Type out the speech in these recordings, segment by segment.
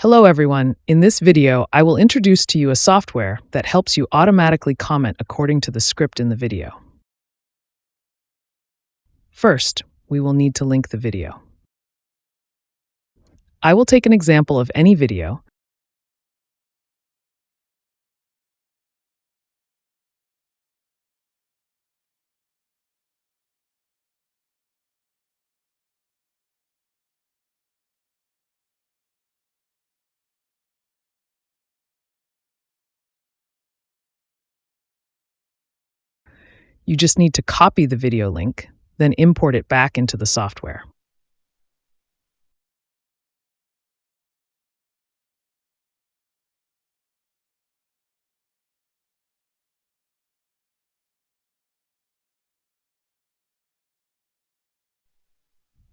Hello everyone. In this video, I will introduce to you a software that helps you automatically comment according to the script in the video. First, we will need to link the video. I will take an example of any video. You just need to copy the video link, then import it back into the software.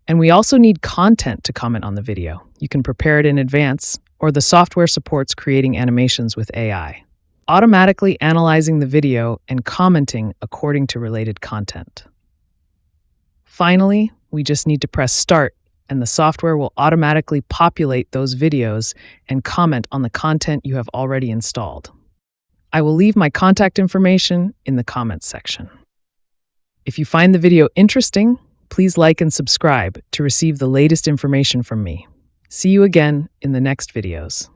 And we also need content to comment on the video. You can prepare it in advance, or the software supports creating animations with AI, automatically analyzing the video and commenting according to related content. Finally, we just need to press Start, and the software will automatically populate those videos and comment on the content you have already installed. I will leave my contact information in the comments section. If you find the video interesting, please like and subscribe to receive the latest information from me. See you again in the next videos.